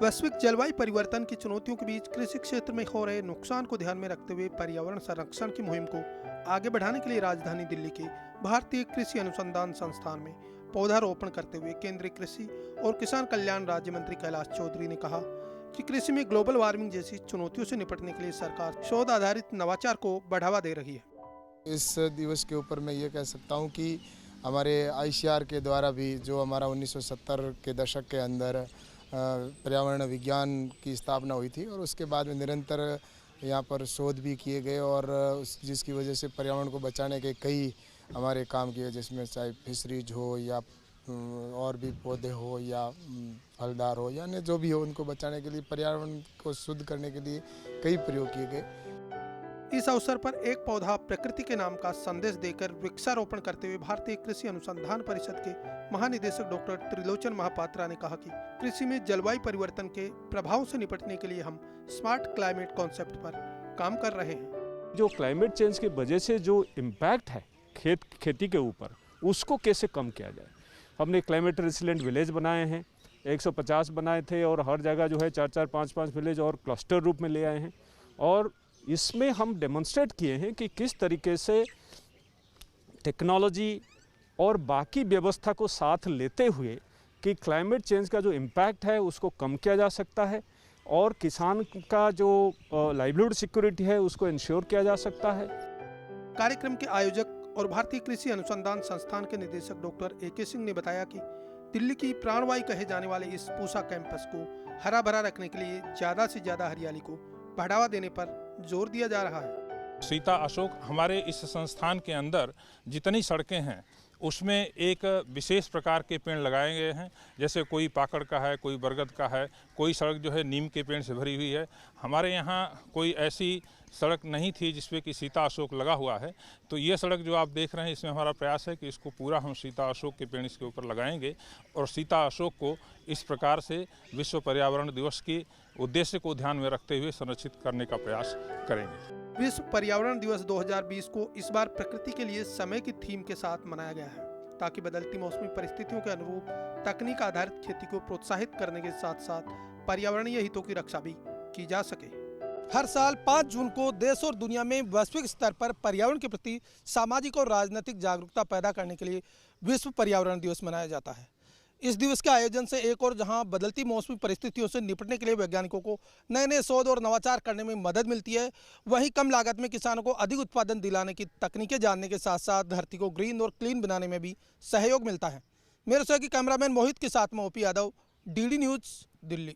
वैश्विक जलवायु परिवर्तन की चुनौतियों के बीच कृषि क्षेत्र में हो रहे नुकसान को ध्यान में रखते हुए पर्यावरण संरक्षण की मुहिम को आगे बढ़ाने के लिए राजधानी दिल्ली के भारतीय कृषि अनुसंधान संस्थान में पौधारोपण करते हुए केंद्रीय कृषि और किसान कल्याण राज्य मंत्री कैलाश चौधरी ने कहा कि कृषि में ग्लोबल वार्मिंग जैसी चुनौतियों से निपटने के लिए सरकार शोध आधारित नवाचार को बढ़ावा दे रही है। इस दिवस के ऊपर मैं ये कह सकता हूँ कि हमारे ICAR के द्वारा भी जो हमारा 1970 के दशक के अंदर पर्यावरण विज्ञान की स्थापना हुई थी और उसके बाद में निरंतर यहाँ पर शोध भी किए गए और जिसकी वजह से पर्यावरण को बचाने के कई हमारे काम किए, जिसमें चाहे फिशरीज हो या और भी पौधे हो या फलदार हो या अन्य जो भी हो, उनको बचाने के लिए पर्यावरण को शुद्ध करने के लिए कई प्रयोग किए गए। इस अवसर पर एक पौधा प्रकृति के नाम का संदेश देकर वृक्षारोपण करते हुए भारतीय कृषि अनुसंधान परिषद के महानिदेशक डॉक्टर त्रिलोचन महापात्रा ने कहा कि कृषि में जलवायु परिवर्तन के प्रभाव से निपटने के लिए हम स्मार्ट क्लाइमेट कॉन्सेप्ट पर काम कर रहे हैं। जो क्लाइमेट चेंज की वजह से जो इम्पैक्ट है खेती के ऊपर, उसको कैसे कम किया जाए। हमने क्लाइमेट रेसिलेंट विलेज बनाए हैं, 150 बनाए थे और हर जगह जो है 4-4, 5-5 विलेज और क्लस्टर रूप में ले आए हैं। और इसमें हम डेमोन्स्ट्रेट किए हैं कि किस तरीके से टेक्नोलॉजी और बाकी व्यवस्था को साथ लेते हुए कि क्लाइमेट चेंज का जो इम्पैक्ट है उसको कम किया जा सकता है और किसान का जो लाइवलीहुड सिक्योरिटी है उसको इंश्योर किया जा सकता है। कार्यक्रम के आयोजक और भारतीय कृषि अनुसंधान संस्थान के निदेशक डॉक्टर AK सिंह ने बताया कि दिल्ली की प्राणवायु कहे जाने वाले इस पूसा कैंपस को हरा भरा रखने के लिए ज्यादा से ज्यादा हरियाली को बढ़ावा देने पर जोर दिया जा रहा है। सीता अशोक हमारे इस संस्थान के अंदर जितनी सड़कें हैं उसमें एक विशेष प्रकार के पेड़ लगाए गए हैं। जैसे कोई पाकड़ का है, कोई बरगद का है, कोई सड़क जो है नीम के पेड़ से भरी हुई है। हमारे यहाँ कोई ऐसी सड़क नहीं थी जिसपे कि सीता अशोक लगा हुआ है। तो ये सड़क जो आप देख रहे हैं, इसमें हमारा प्रयास है कि इसको पूरा हम सीता अशोक के पेड़ इसके ऊपर लगाएंगे और सीता अशोक को इस प्रकार से विश्व पर्यावरण दिवस के उद्देश्य को ध्यान में रखते हुए संरक्षित करने का प्रयास करेंगे। विश्व पर्यावरण दिवस 2020 को इस बार प्रकृति के लिए समय की थीम के साथ मनाया गया है ताकि बदलती मौसमी परिस्थितियों के अनुरूप तकनीक आधारित खेती को प्रोत्साहित करने के साथ साथ पर्यावरणीय हितों की रक्षा भी की जा सके। हर साल 5 जून को देश और दुनिया में वैश्विक स्तर पर पर्यावरण के प्रति सामाजिक और राजनीतिक जागरूकता पैदा करने के लिए विश्व पर्यावरण दिवस मनाया जाता है। इस दिवस के आयोजन से एक और जहां बदलती मौसमी परिस्थितियों से निपटने के लिए वैज्ञानिकों को नए नए शोध और नवाचार करने में मदद मिलती है, वहीं कम लागत में किसानों को अधिक उत्पादन दिलाने की तकनीकें जानने के साथ साथ धरती को ग्रीन और क्लीन बनाने में भी सहयोग मिलता है। मेरे सहयोगी कैमरामैन मोहित के साथ में OP Yadav, DD news, Delhi.